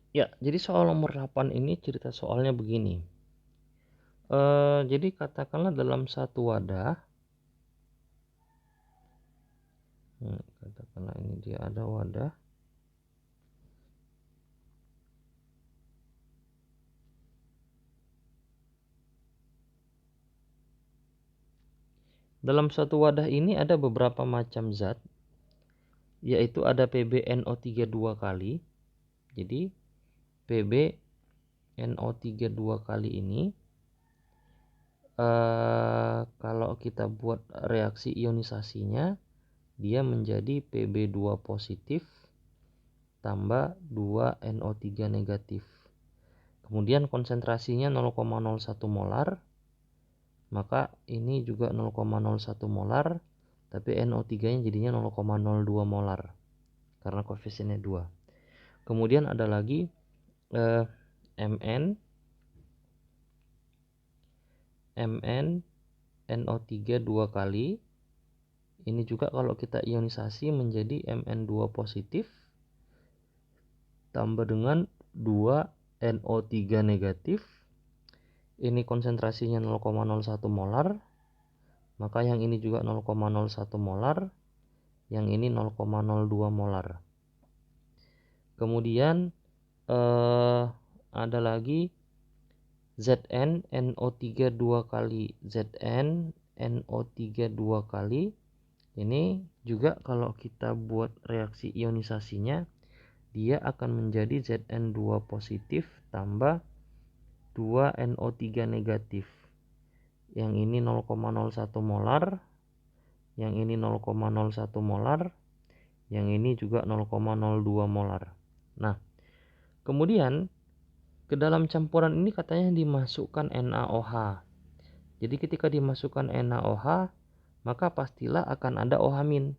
Ya, jadi soal nomor 8 ini cerita soalnya begini. Jadi katakanlah dalam satu wadah, katakanlah ini dia ada wadah. Dalam satu wadah ini ada beberapa macam zat, yaitu ada PbNO3 dua kali. Jadi PbNO3 dua kali ini, kalau kita buat reaksi ionisasinya, dia menjadi Pb2 positif tambah 2NO3 negatif. Kemudian konsentrasinya 0,01 molar, maka ini juga 0,01 molar, tapi NO3-nya jadinya 0,02 molar karena koefisiennya 2. Kemudian ada lagi NO3 dua kali. Ini juga kalau kita ionisasi menjadi Mn2 positif tambah dengan 2NO3 negatif. Ini konsentrasinya 0,01 molar, maka yang ini juga 0,01 molar, yang ini 0,02 molar. Kemudian ada lagi ZnNO3 dua kali. ZnNO3 dua kali. Ini juga kalau kita buat reaksi ionisasinya, dia akan menjadi Zn2 positif tambah 2NO3 negatif. Yang ini 0,01 molar, yang ini 0,01 molar, yang ini juga 0,02 molar. Nah, kemudian ke dalam campuran ini katanya dimasukkan NaOH. Jadi ketika dimasukkan NaOH, maka pastilah akan ada OH-.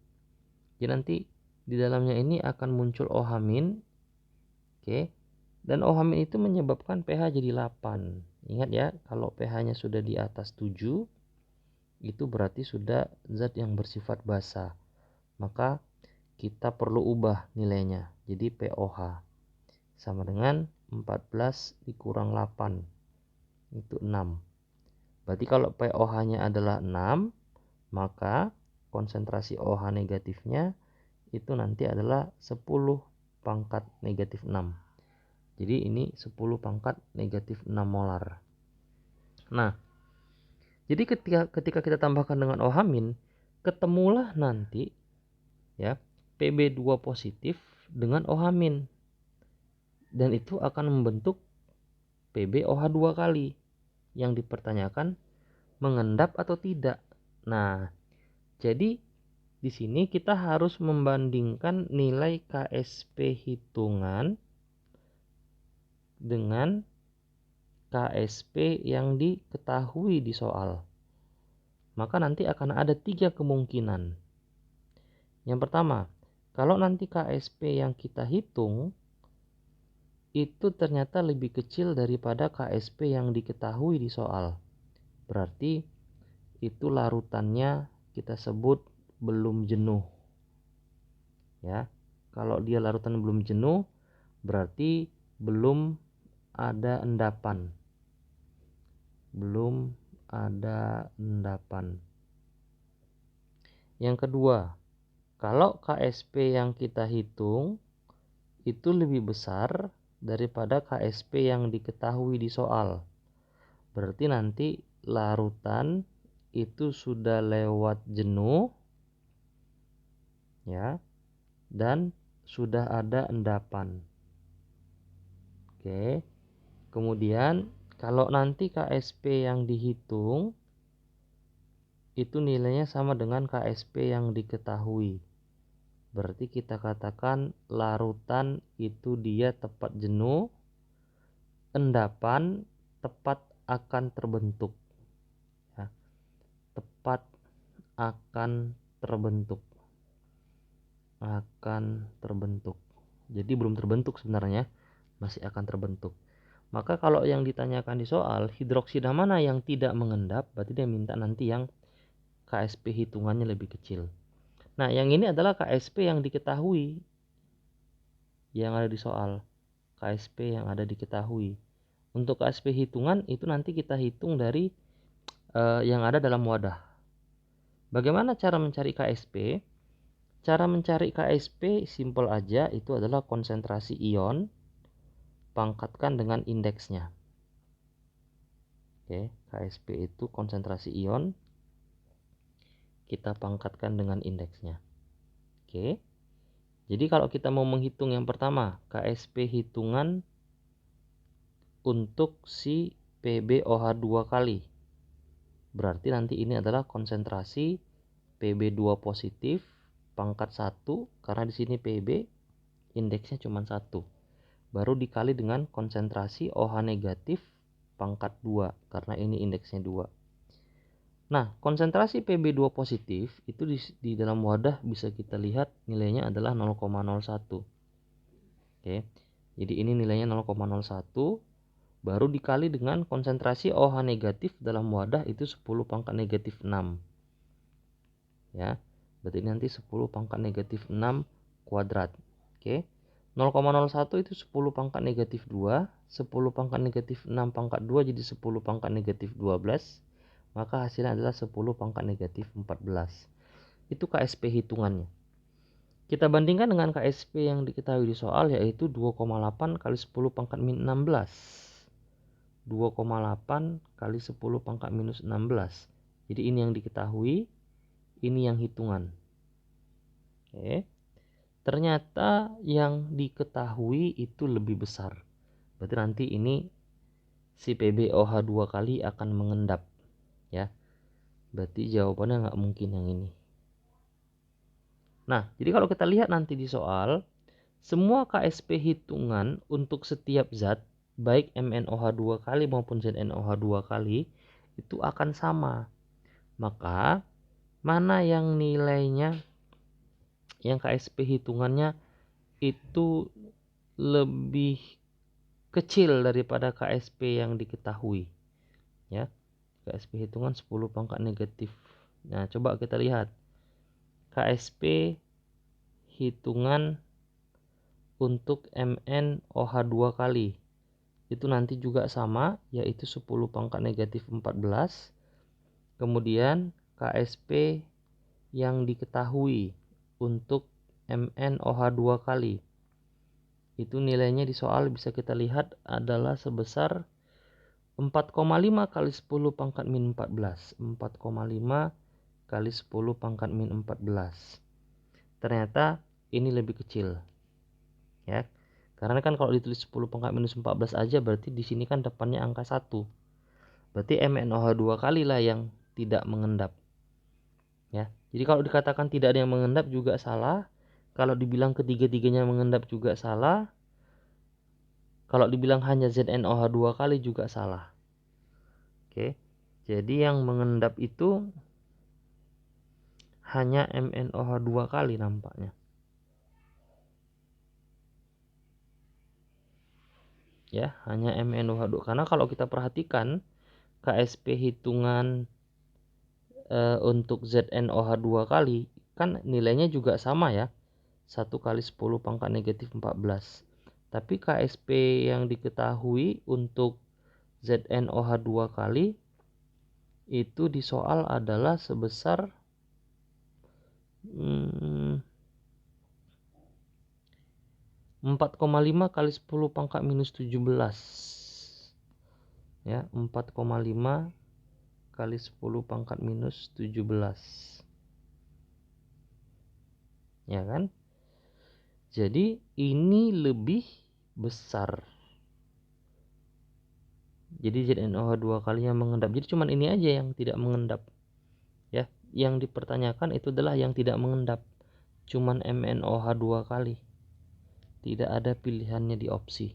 Jadi nanti di dalamnya ini akan muncul OH-. Oke. Dan OH- itu menyebabkan pH jadi 8. Ingat ya, kalau pH-nya sudah di atas 7, itu berarti sudah zat yang bersifat basa. Maka kita perlu ubah nilainya. Jadi POH sama dengan 14 dikurang 8. Itu 6. Berarti kalau POH-nya adalah 6, maka konsentrasi OH negatifnya itu nanti adalah 10 pangkat negatif 6. Jadi ini 10 pangkat negatif 6 molar. Nah, jadi ketika kita tambahkan dengan OH-, ketemulah nanti ya Pb2 positif dengan OH-. Dan itu akan membentuk PbOH 2 kali. Yang dipertanyakan mengendap atau tidak. Nah, jadi di sini kita harus membandingkan nilai KSP hitungan dengan KSP yang diketahui di soal. Maka nanti akan ada 3 kemungkinan. Yang pertama, kalau nanti KSP yang kita hitung itu ternyata lebih kecil daripada KSP yang diketahui di soal. Berarti itu larutannya kita sebut belum jenuh. Ya. Kalau dia larutan belum jenuh, berarti belum ada endapan. Belum ada endapan. Yang kedua, kalau KSP yang kita hitung itu lebih besar daripada KSP yang diketahui di soal. Berarti nanti larutan itu sudah lewat jenuh ya, dan sudah ada endapan. Oke. Kemudian kalau nanti KSP yang dihitung itu nilainya sama dengan KSP yang diketahui. Berarti kita katakan larutan itu dia tepat jenuh, endapan tepat akan terbentuk. Ya, tepat akan terbentuk. Akan terbentuk. Jadi belum terbentuk sebenarnya, masih akan terbentuk. Maka kalau yang ditanyakan di soal hidroksida mana yang tidak mengendap, berarti dia minta nanti yang KSP hitungannya lebih kecil. Nah, yang ini adalah KSP yang diketahui yang ada di soal. KSP yang ada diketahui. Untuk KSP hitungan itu nanti kita hitung dari yang ada dalam wadah. Bagaimana cara mencari KSP? Cara mencari KSP simpel aja, itu adalah konsentrasi ion pangkatkan dengan indeksnya. Oke, KSP itu konsentrasi ion kita pangkatkan dengan indeksnya. Oke. Jadi kalau kita mau menghitung yang pertama, KSP hitungan untuk si PbOH2 kali. Berarti nanti ini adalah konsentrasi Pb2 positif pangkat 1, karena di sini Pb indeksnya cuma 1. Baru dikali dengan konsentrasi OH negatif pangkat 2, karena ini indeksnya 2. Nah, konsentrasi Pb2 positif itu di dalam wadah bisa kita lihat nilainya adalah 0,01. Oke. Jadi ini nilainya 0,01, baru dikali dengan konsentrasi OH negatif dalam wadah itu 10 pangkat negatif 6. Ya. Berarti nanti 10 pangkat negatif 6 kuadrat. Oke. 0,01 itu 10 pangkat negatif 2, 10 pangkat negatif 6 pangkat 2 jadi 10 pangkat negatif 12. Maka hasilnya adalah 10 pangkat negatif 14. Itu KSP hitungannya. Kita bandingkan dengan KSP yang diketahui di soal, yaitu 2,8 kali 10 pangkat min 16. 2,8 kali 10 pangkat minus 16. Jadi ini yang diketahui, ini yang hitungan. Oke. Ternyata yang diketahui itu lebih besar. Berarti nanti ini si PbOH2 kali akan mengendap. Ya. Berarti jawabannya nggak mungkin yang ini. Nah, jadi kalau kita lihat nanti di soal, semua KSP hitungan untuk setiap zat, baik MnOH2 kali maupun ZnOH2 kali, itu akan sama. Maka, mana yang nilainya, yang KSP hitungannya itu lebih kecil daripada KSP yang diketahui. Ya, KSP hitungan 10 pangkat negatif. Nah, coba kita lihat. KSP hitungan untuk MnOH2 kali itu nanti juga sama, yaitu 10 pangkat negatif 14. Kemudian KSP yang diketahui untuk MnOH2 kali itu nilainya di soal bisa kita lihat adalah sebesar 4,5 kali 10 pangkat min 14. 4,5 kali 10 pangkat min 14. Ternyata ini lebih kecil. Ya. Karena kan kalau ditulis 10 pangkat minus 14 aja, berarti di sini kan depannya angka 1. Berarti MnOH2 kali lah yang tidak mengendap. Ya. Jadi kalau dikatakan tidak ada yang mengendap juga salah. Kalau dibilang ketiga-tiganya mengendap juga salah. Kalau dibilang hanya ZnOH2 kali juga salah. Oke. Jadi yang mengendap itu hanya MnOH2 kali nampaknya. Ya, hanya MnOH2. Karena kalau kita perhatikan KSP hitungan untuk ZnOH2 kali kan nilainya juga sama ya. 1 kali 10 pangkat negatif 14. Tapi KSP yang diketahui untuk ZnOH2 kali itu di soal adalah sebesar 4,5 kali 10 pangkat minus 17. Ya, 4,5 kali 10 pangkat minus 17. Ya kan? Jadi ini lebih besar. Jadi ZnOH2 kalinya mengendap. Jadi cuman ini aja yang tidak mengendap. Ya, yang dipertanyakan itu adalah yang tidak mengendap. Cuman MnOH2 kali. Tidak ada pilihannya di opsi.